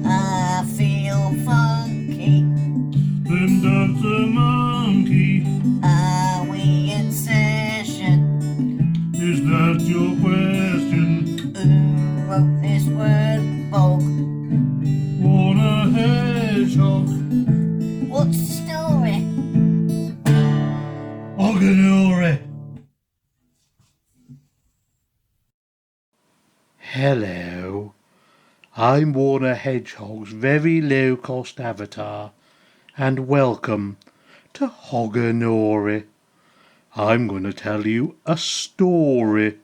I feel funky. Then dance a monkey. Are we in session? Is that your question? Who wrote this word bog? Want a hedgehog? What's the story? Hoganory. Hello, I'm Warner Hedgehog's very low-cost avatar, and welcome to Hoganory. I'm going to tell you a story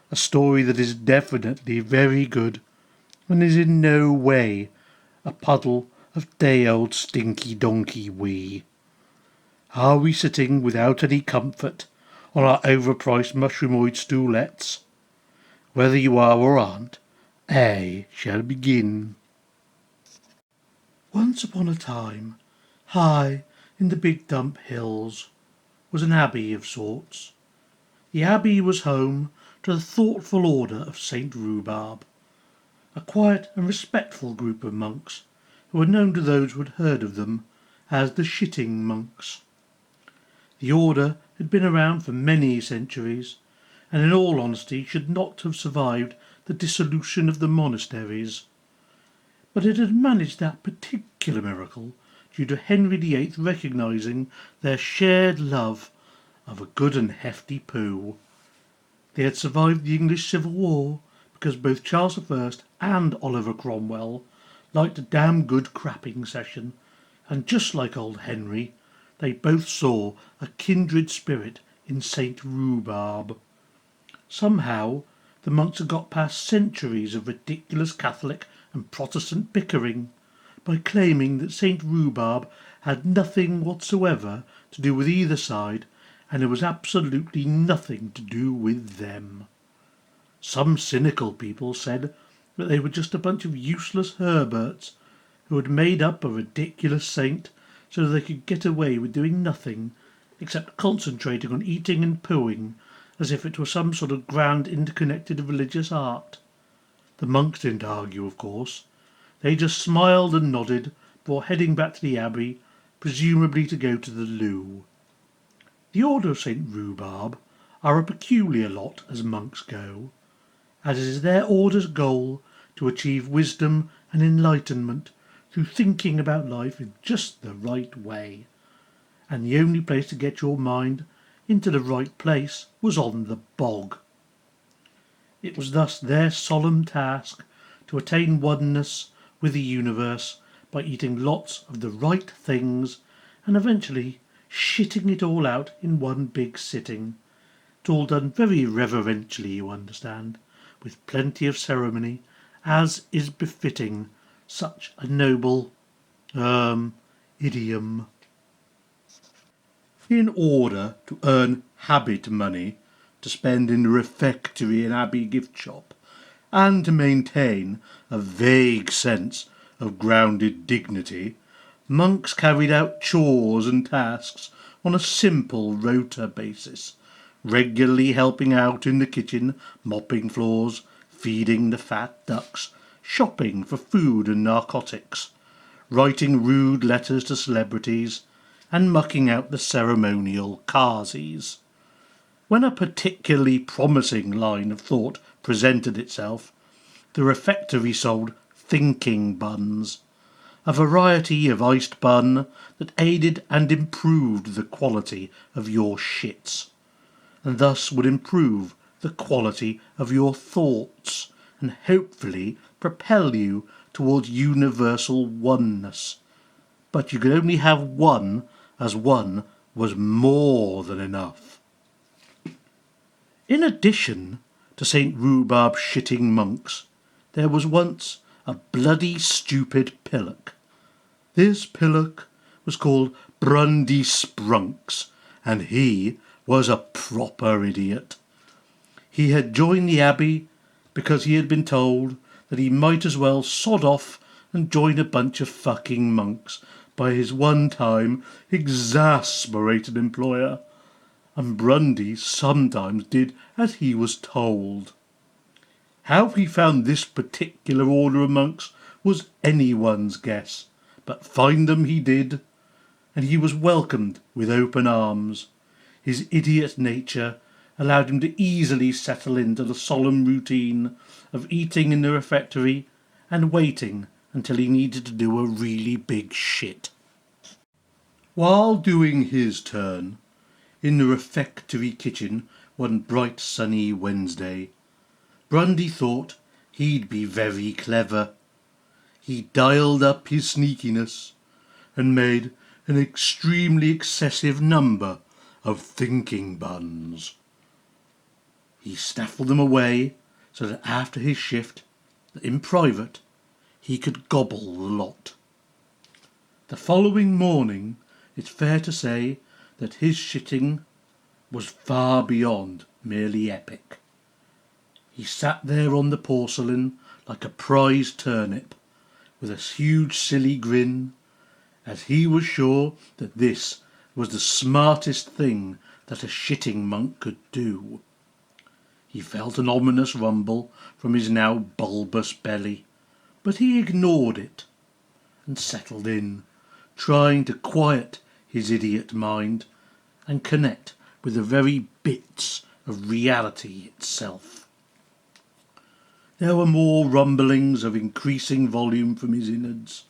that is definitely very good and is in no way a puddle of day-old stinky donkey wee. Are we sitting without any comfort on our overpriced mushroomoid stoolettes? Whether you are or aren't, I shall begin. Once upon a time, high in the Big Dump Hills, was an abbey of sorts. The abbey was home to the thoughtful order of St. Rhubarb, a quiet and respectful group of monks who were known to those who had heard of them as the shitting monks. The order had been around for many centuries, and in all honesty should not have survived the dissolution of the monasteries. But it had managed that particular miracle due to Henry VIII recognising their shared love of a good and hefty poo. They had survived the English Civil War because both Charles I and Oliver Cromwell liked a damn good crapping session, and just like old Henry, they both saw a kindred spirit in St. Rhubarb. Somehow the monks had got past centuries of ridiculous Catholic and Protestant bickering by claiming that St. Rhubarb had nothing whatsoever to do with either side, and it was absolutely nothing to do with them. Some cynical people said that they were just a bunch of useless Herberts who had made up a ridiculous saint so they could get away with doing nothing except concentrating on eating and pooing as if it were some sort of grand interconnected religious art. The monks didn't argue, of course. They just smiled and nodded before heading back to the abbey, presumably to go to the loo. The Order of St. Rhubarb are a peculiar lot as monks go, as it is their order's goal to achieve wisdom and enlightenment through thinking about life in just the right way, and the only place to get your mind into the right place was on the bog. It was thus their solemn task to attain oneness with the universe by eating lots of the right things and eventually shitting it all out in one big sitting. It's all done very reverentially, you understand, with plenty of ceremony, as is befitting such a noble, idiom. In order to earn habit money to spend in the refectory and abbey gift shop, and to maintain a vague sense of grounded dignity, monks carried out chores and tasks on a simple rota basis, regularly helping out in the kitchen, mopping floors, feeding the fat ducks, shopping for food and narcotics, writing rude letters to celebrities, and mucking out the ceremonial cases. When a particularly promising line of thought presented itself, the refectory sold thinking buns, a variety of iced bun that aided and improved the quality of your shits, and thus would improve the quality of your thoughts, and hopefully propel you towards universal oneness. But you could only have one, as one was more than enough. In addition to St. Rhubarb shitting monks, there was once a bloody stupid pillock. This pillock was called Brundy Sprunks, and he was a proper idiot. He had joined the abbey because he had been told that he might as well sod off and join a bunch of fucking monks by his one-time exasperated employer, and Brundy sometimes did as he was told. How he found this particular order of monks was anyone's guess, but find them he did, and he was welcomed with open arms. His idiot nature allowed him to easily settle into the solemn routine of eating in the refectory and waiting until he needed to do a really big shit. While doing his turn in the refectory kitchen one bright sunny Wednesday, Grundy thought he'd be very clever. He dialed up his sneakiness and made an extremely excessive number of thinking buns. He snaffled them away so that after his shift, in private, he could gobble the lot. The following morning, it's fair to say that his shitting was far beyond merely epic. He sat there on the porcelain like a prized turnip, with a huge silly grin, as he was sure that this was the smartest thing that a shitting monk could do. He felt an ominous rumble from his now bulbous belly, but he ignored it and settled in, trying to quiet his idiot mind and connect with the very bits of reality itself. There were more rumblings of increasing volume from his innards,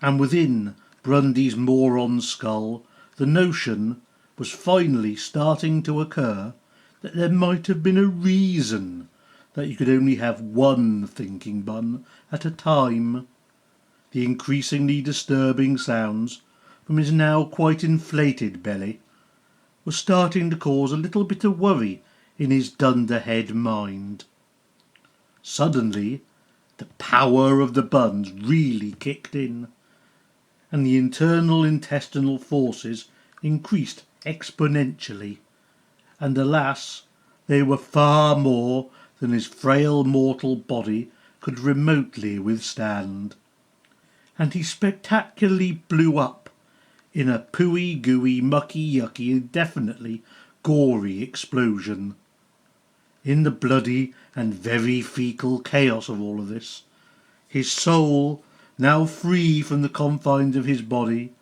and within Grundy's moron skull the notion was finally starting to occur that there might have been a reason that you could only have one thinking bun at a time. The increasingly disturbing sounds from his now quite inflated belly were starting to cause a little bit of worry in his dunderhead mind. Suddenly, the power of the buns really kicked in, and the internal intestinal forces increased exponentially, and alas, they were far more than his frail mortal body could remotely withstand, and he spectacularly blew up in a pooey gooey mucky yucky indefinitely gory explosion. In the bloody and very fecal chaos of all of this, his soul, now free from the confines of his body,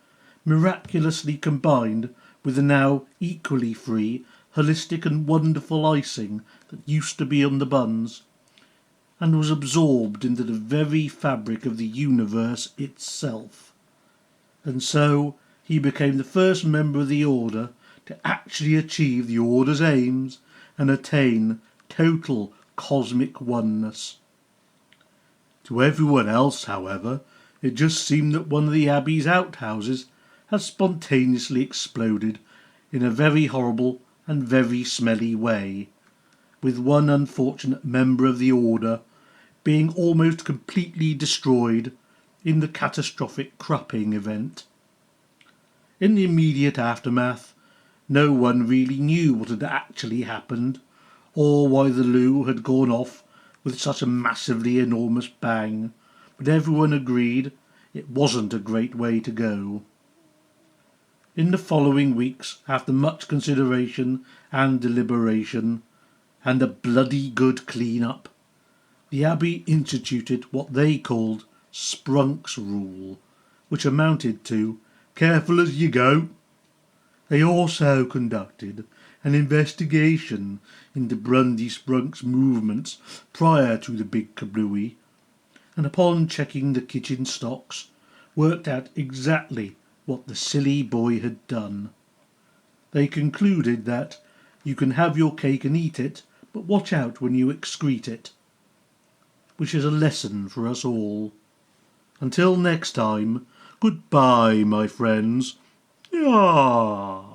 miraculously combined with the now equally free, holistic and wonderful icing that used to be on the buns, and was absorbed into the very fabric of the universe itself. And so he became the first member of the Order to actually achieve the Order's aims and attain total cosmic oneness. To everyone else, however, it just seemed that one of the Abbey's outhouses had spontaneously exploded in a very horrible and very smelly way, with one unfortunate member of the Order being almost completely destroyed in the catastrophic crupping event. In the immediate aftermath, no one really knew what had actually happened, or why the loo had gone off with such a massively enormous bang, but everyone agreed it wasn't a great way to go. In the following weeks, after much consideration and deliberation, and a bloody good clean-up, the Abbey instituted what they called Sprunk's Rule, which amounted to careful as you go. They also conducted an investigation into Grundy Sprunk's movements prior to the big kablooey, and upon checking the kitchen stocks, worked out exactly what the silly boy had done. They concluded that you can have your cake and eat it, but watch out when you excrete it, which is a lesson for us all. Until next time, goodbye, my friends. Yah!